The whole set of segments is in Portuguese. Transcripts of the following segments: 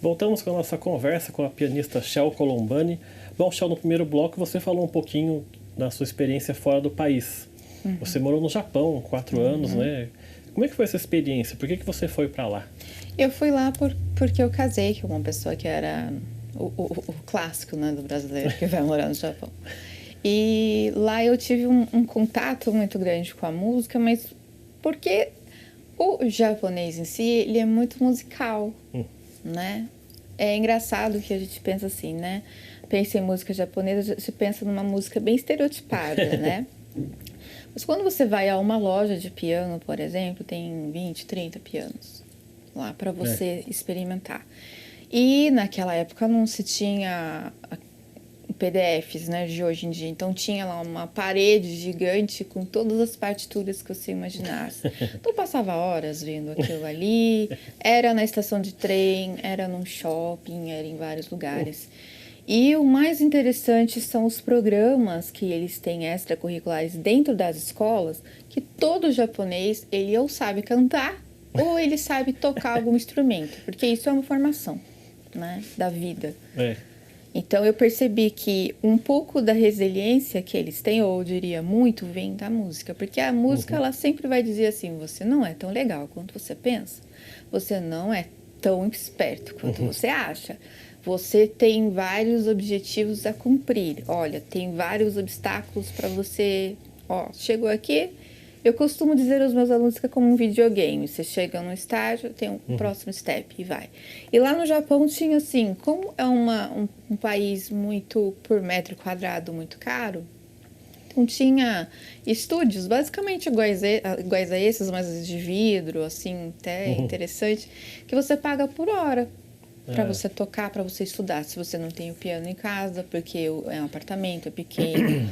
Voltamos com a nossa conversa com a pianista Chel Colombani. Bom, Chel, no primeiro bloco você falou um pouquinho da sua experiência fora do país. Você morou no Japão 4 anos, né? Como é que foi essa experiência? Por que você foi para lá? Eu fui lá porque eu casei com uma pessoa que era o clássico, né, do brasileiro que vai morar no Japão. E lá eu tive um contato muito grande com a música, mas porque o japonês em si, ele é muito musical, né? É engraçado que a gente pensa assim, né? Pensa em música japonesa, você pensa numa música bem estereotipada, né? Mas quando você vai a uma loja de piano, por exemplo, tem 20, 30 pianos lá para você experimentar. E naquela época não se tinha PDFs, né, de hoje em dia. Então tinha lá uma parede gigante com todas as partituras que você imaginasse. Então passava horas vendo aquilo ali. Era na estação de trem, era num shopping, era em vários lugares. E o mais interessante são os programas que eles têm extracurriculares dentro das escolas, que todo japonês, ele ou sabe cantar ou ele sabe tocar algum instrumento, porque isso é uma formação, né, da vida. Então eu percebi que um pouco da resiliência que eles têm, ou eu diria muito, vem da música, porque a música ela sempre vai dizer assim: você não é tão legal quanto você pensa, você não é tão esperto quanto você acha. Você tem vários objetivos a cumprir. Olha, tem vários obstáculos para você. Ó, chegou aqui. Eu costumo dizer aos meus alunos que é como um videogame. Você chega num estágio, tem um próximo step e vai. E lá no Japão tinha assim, como é um país muito, por metro quadrado, muito caro, então tinha estúdios basicamente iguais a esses, mas de vidro, assim, até interessante, que você paga por hora. Para você tocar, para você estudar, se você não tem o piano em casa, porque é um apartamento, é pequeno.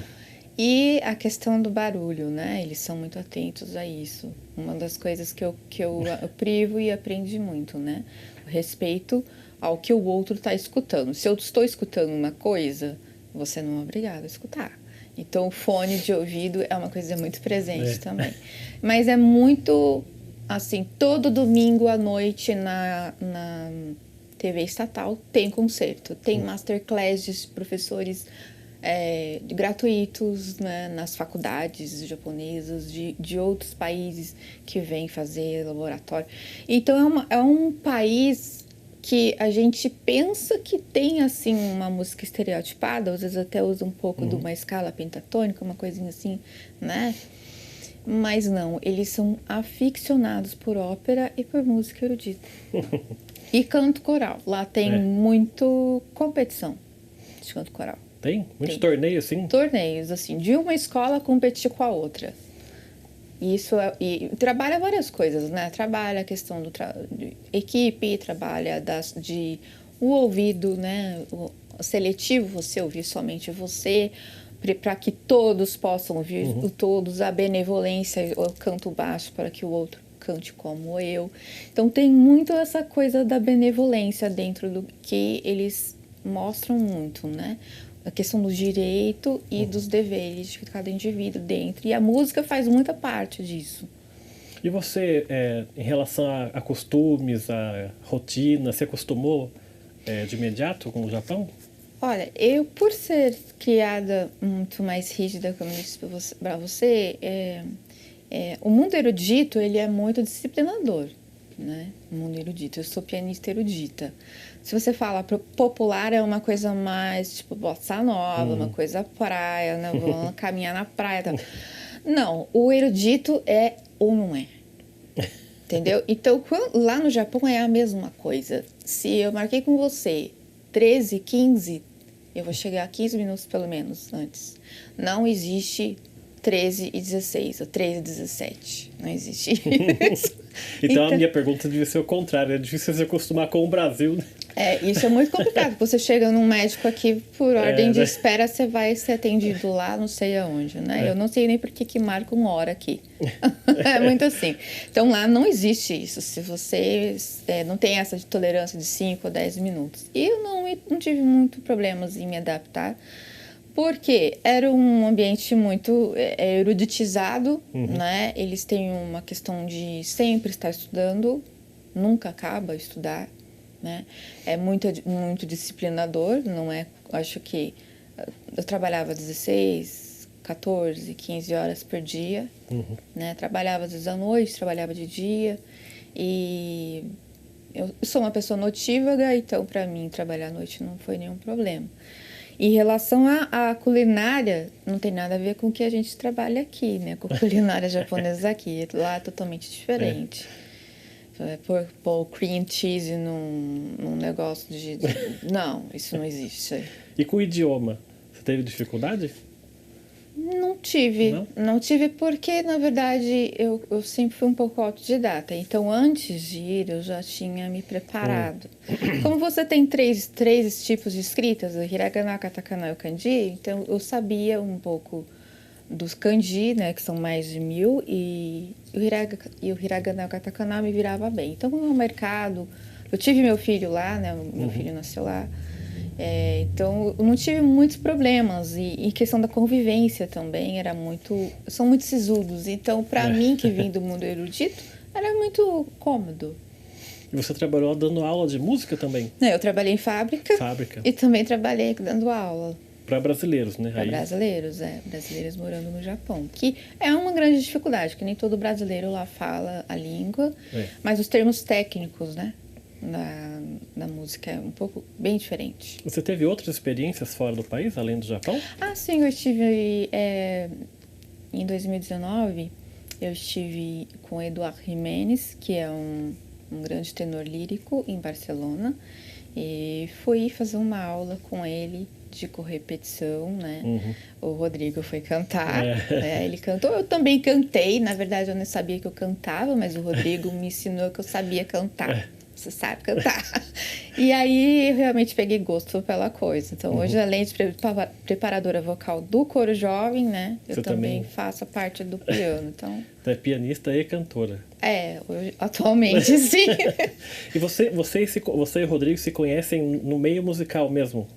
E a questão do barulho, né? Eles são muito atentos a isso. Uma das coisas que eu privo e aprendi muito, né? O respeito ao que o outro está escutando. Se eu estou escutando uma coisa, você não é obrigado a escutar. Então, o fone de ouvido é uma coisa muito presente também. Mas é muito, assim, todo domingo à noite na TV estatal tem concerto, tem masterclass de professores gratuitos, né, nas faculdades japonesas de outros países que vêm fazer laboratório. Então é um país que a gente pensa que tem assim uma música estereotipada, às vezes até usa um pouco de uma escala pentatônica, uma coisinha assim, né? Mas não, eles são aficionados por ópera e por música erudita. E canto coral. Lá tem muito competição de canto coral. Tem? Muitos torneios, assim? Torneios, assim, de uma escola competir com a outra. E trabalha várias coisas, né? Trabalha a questão de equipe, trabalha o ouvido, né? O seletivo, você ouvir somente você, para que todos possam ouvir todos, a benevolência, eu canto baixo para que o outro cante como eu. Então tem muito essa coisa da benevolência dentro do que eles mostram muito, né? A questão do direito e dos deveres de cada indivíduo dentro. E a música faz muita parte disso. E você, em relação a costumes, a rotina, se acostumou de imediato com o Japão? Olha, eu, por ser criada muito mais rígida, como eu disse para você, o mundo erudito, ele é muito disciplinador, né? O mundo erudito. Eu sou pianista erudita. Se você fala popular, é uma coisa mais, tipo, bossa nova, uma coisa praia, né? Vou caminhar na praia e tal. Não, o erudito é ou não é. Entendeu? Então, lá no Japão é a mesma coisa. Se eu marquei com você 13, 15, eu vou chegar 15 minutos pelo menos antes. Não existe 13 e 16, ou 13 e 17. Não existe isso. Então, a minha pergunta devia ser o contrário. É difícil se acostumar com o Brasil, né? Isso é muito complicado. Você chega num médico aqui, por ordem de espera, você vai ser atendido lá, não sei aonde, né? Eu não sei nem por que marca uma hora aqui. É muito assim. Então, lá não existe isso. Se você não tem essa de tolerância de 5 ou 10 minutos. E eu não tive muito problemas em me adaptar, porque era um ambiente muito eruditizado, né? Eles têm uma questão de sempre estar estudando, nunca acaba estudar, né? É muito disciplinador, não é? Acho que eu trabalhava 16, 14, 15 horas por dia, né? Trabalhava às vezes à noite, trabalhava de dia e eu sou uma pessoa notívaga, então para mim trabalhar à noite não foi nenhum problema. Em relação à culinária, não tem nada a ver com o que a gente trabalha aqui, né? Com a culinária japonesa aqui, lá é totalmente diferente. Pôr cream cheese num negócio de... Não, isso não existe. E com o idioma, você teve dificuldade? Não tive. Não tive porque, na verdade, eu sempre fui um pouco autodidata. Então, antes de ir, eu já tinha me preparado. Como você tem três tipos de escritas, o hiragana, katakana e o kanji, então eu sabia um pouco dos kanji, né, que são mais de 1000, e o hiragana e o katakana me virava bem. Então, no mercado, eu tive meu filho lá, né, meu filho nasceu lá. Então, eu não tive muitos problemas. E questão da convivência também, são muito sisudos. Então, para mim, que vim do mundo erudito, era muito cômodo. E você trabalhou dando aula de música também? Eu trabalhei em fábrica. E também trabalhei dando aula. Para brasileiros, né? Para brasileiros, brasileiros morando no Japão. Que é uma grande dificuldade, que nem todo brasileiro lá fala a língua, mas os termos técnicos, né? Da música é um pouco bem diferente. Você teve outras experiências fora do país, além do Japão? Sim, eu estive em 2019, eu estive com Eduardo Jiménez, que é um grande tenor lírico em Barcelona, e fui fazer uma aula com ele de correpetição, né? O Rodrigo foi cantar, ele cantou, eu também cantei, na verdade eu não sabia que eu cantava, mas o Rodrigo me ensinou que eu sabia cantar. Você sabe cantar. E aí, eu realmente peguei gosto pela coisa. Então, hoje, além de preparadora vocal do coro jovem, né? Eu também faço a parte do piano. Então, você é pianista e cantora. Hoje, atualmente, sim. E você e o Rodrigo se conhecem no meio musical mesmo?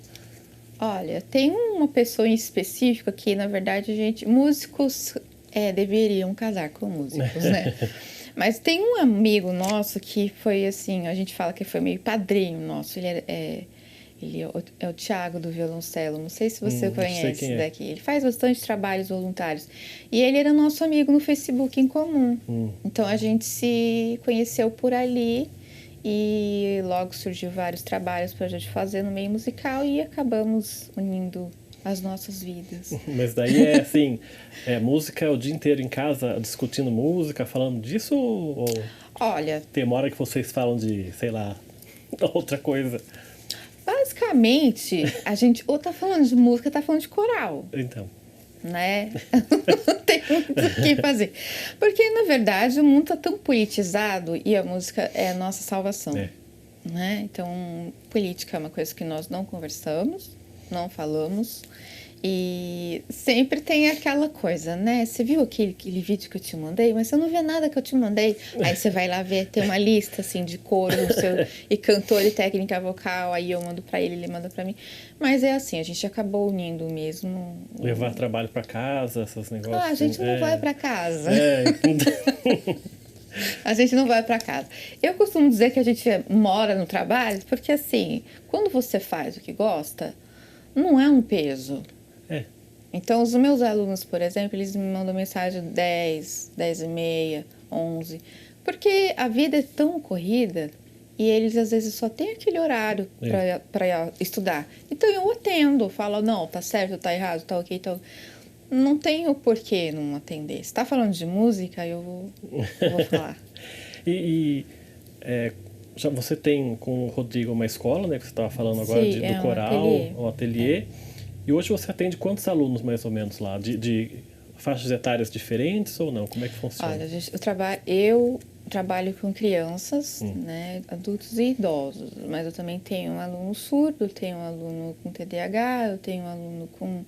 Olha, tem uma pessoa em específico que, na verdade, músicos deveriam casar com músicos, né? Mas tem um amigo nosso que foi assim, a gente fala que foi meio padrinho nosso. Ele é o Thiago do violoncelo. Não sei se você conhece esse daqui. Ele faz bastante trabalhos voluntários. E ele era nosso amigo no Facebook em comum. Então a gente se conheceu por ali e logo surgiu vários trabalhos para a gente fazer no meio musical e acabamos unindo as nossas vidas. Mas daí é assim, música o dia inteiro em casa, discutindo música, falando disso? Ou olha, tem uma hora que vocês falam de, sei lá, outra coisa? Basicamente, a gente ou tá falando de música, tá falando de coral. Então. Né? Não tem muito o que fazer. Porque, na verdade, o mundo tá tão politizado e a música é a nossa salvação. Né? Então, política é uma coisa que nós não conversamos, não falamos. E sempre tem aquela coisa, né? Você viu aquele vídeo que eu te mandei? Mas você não vê nada que eu te mandei. Aí você vai lá ver, tem uma lista, assim, de coro e cantor e técnica vocal. Aí eu mando pra ele, ele manda pra mim. Mas é assim, a gente acabou unindo mesmo. Levar trabalho pra casa, esses negócios. A gente não vai pra casa. A gente não vai pra casa. Eu costumo dizer que a gente mora no trabalho, porque assim, quando você faz o que gosta, não é um peso. Então, os meus alunos, por exemplo, eles me mandam mensagem 10, 10 e meia, 11, porque a vida é tão corrida e eles, às vezes, só têm aquele horário para estudar. Então, eu atendo, falo, não, tá certo, tá errado, tá ok, então não tenho por que não atender. Se tá falando de música, eu vou falar. Já você tem com o Rodrigo uma escola, né, que você estava falando agora, do coral, um ateliê. E hoje você atende quantos alunos, mais ou menos, lá? De faixas etárias diferentes ou não? Como é que funciona? Olha, eu trabalho com crianças, né, adultos e idosos. Mas eu também tenho um aluno surdo, tenho um aluno com TDAH, eu tenho um aluno com...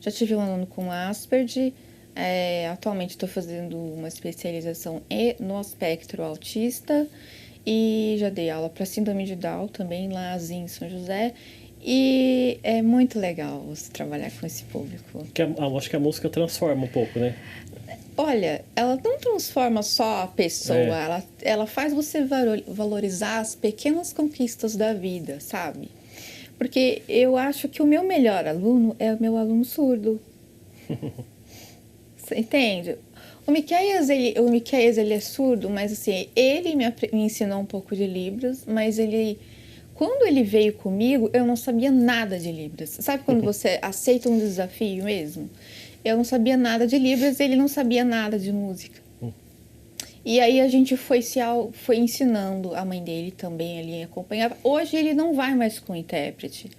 Já tive um aluno com Asperger. Atualmente estou fazendo uma especialização no espectro autista. E já dei aula para síndrome de Down também, lá em São José. E é muito legal você trabalhar com esse público. Acho que a música transforma um pouco, né? olha, ela não transforma só a pessoa, ela faz você valorizar as pequenas conquistas da vida, sabe? Porque eu acho que o meu melhor aluno é o meu aluno surdo. Você entende? O Miqueias, ele é surdo, mas assim, ele me ensinou um pouco de Libras, mas quando ele veio comigo, eu não sabia nada de Libras. Sabe quando você aceita um desafio mesmo? Eu não sabia nada de Libras, ele não sabia nada de música. E aí a gente foi ensinando, a mãe dele também ali acompanhava. Hoje ele não vai mais com o intérprete.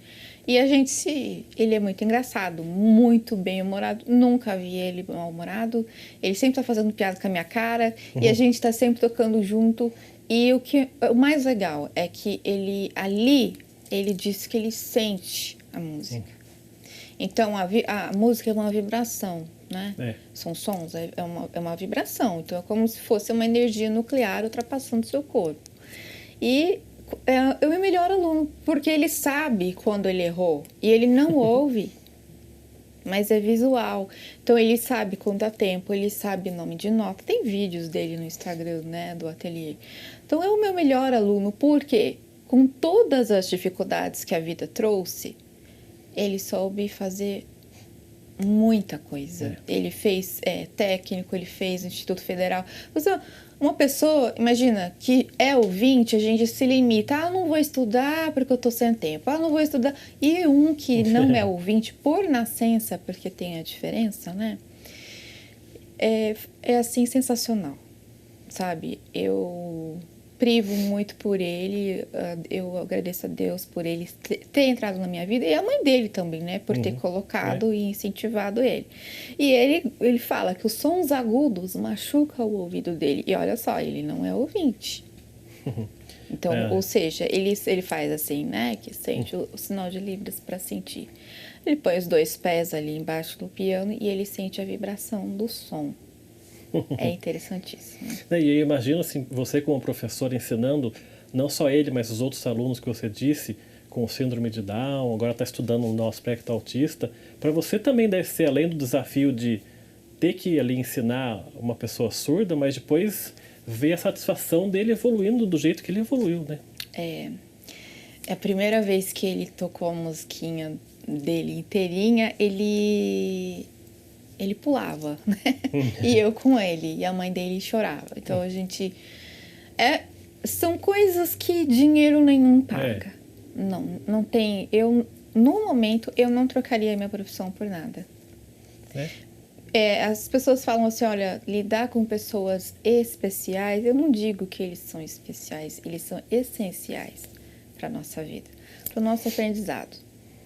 E ele é muito engraçado, muito bem-humorado. Nunca vi ele mal-humorado. Ele sempre tá fazendo piada com a minha cara. E a gente tá sempre tocando junto. E o mais legal é que ele diz que ele sente a música. Então, a música é uma vibração, né? São sons, é uma vibração. Então, é como se fosse uma energia nuclear ultrapassando o seu corpo. E é o meu melhor aluno, porque ele sabe quando ele errou. E ele não ouve, mas é visual. Então, ele sabe quando dá tempo, ele sabe nome de nota. Tem vídeos dele no Instagram, né, do ateliê. Então, é o meu melhor aluno, porque com todas as dificuldades que a vida trouxe, ele soube fazer muita coisa. Ele fez técnico, ele fez Instituto Federal. Uma pessoa, imagina, que é ouvinte, a gente se limita. Não vou estudar porque eu tô sem tempo. Não vou estudar. E um que não é ouvinte por nascença, porque tem a diferença, né? É assim, sensacional, sabe? Eu privo muito por ele, eu agradeço a Deus por ele ter entrado na minha vida, e a mãe dele também, né, por ter colocado e incentivado ele. E ele fala que os sons agudos machucam o ouvido dele, e olha só, ele não é ouvinte. Então, ou seja, ele faz assim, né, que sente o sinal de Libras para sentir. Ele põe os 2 pés ali embaixo do piano e ele sente a vibração do som. É interessantíssimo. E eu imagino assim, você como professor ensinando, não só ele, mas os outros alunos que você disse, com síndrome de Down, agora está estudando no aspecto autista, para você também deve ser, além do desafio de ter que ali ensinar uma pessoa surda, mas depois ver a satisfação dele evoluindo do jeito que ele evoluiu, né? É a primeira vez que ele tocou a musiquinha dele inteirinha, ele pulava, né? E eu com ele, e a mãe dele chorava. Então a gente... são coisas que dinheiro nenhum paga. Não tem... no momento, eu não trocaria a minha profissão por nada. As pessoas falam assim, olha, lidar com pessoas especiais, eu não digo que eles são especiais, eles são essenciais para a nossa vida, para o nosso aprendizado,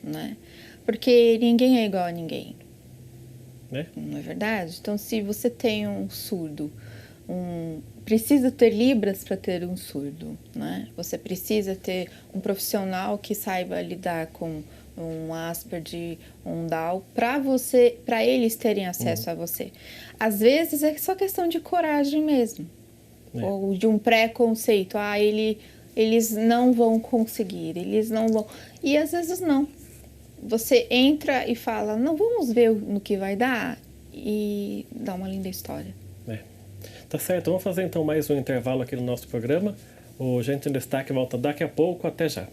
né? Porque ninguém é igual a ninguém. Não é verdade? Então, se você tem um surdo, precisa ter Libras para ter um surdo, né? Você precisa ter um profissional que saiba lidar com um Asperger, um Down, para eles terem acesso a você. Às vezes é só questão de coragem mesmo, ou de um preconceito. Eles não vão conseguir, eles não vão. E às vezes não. Você entra e fala, não, vamos ver no que vai dar, e dá uma linda história. Tá certo, vamos fazer então mais um intervalo aqui no nosso programa. O Gente em Destaque volta daqui a pouco, até já.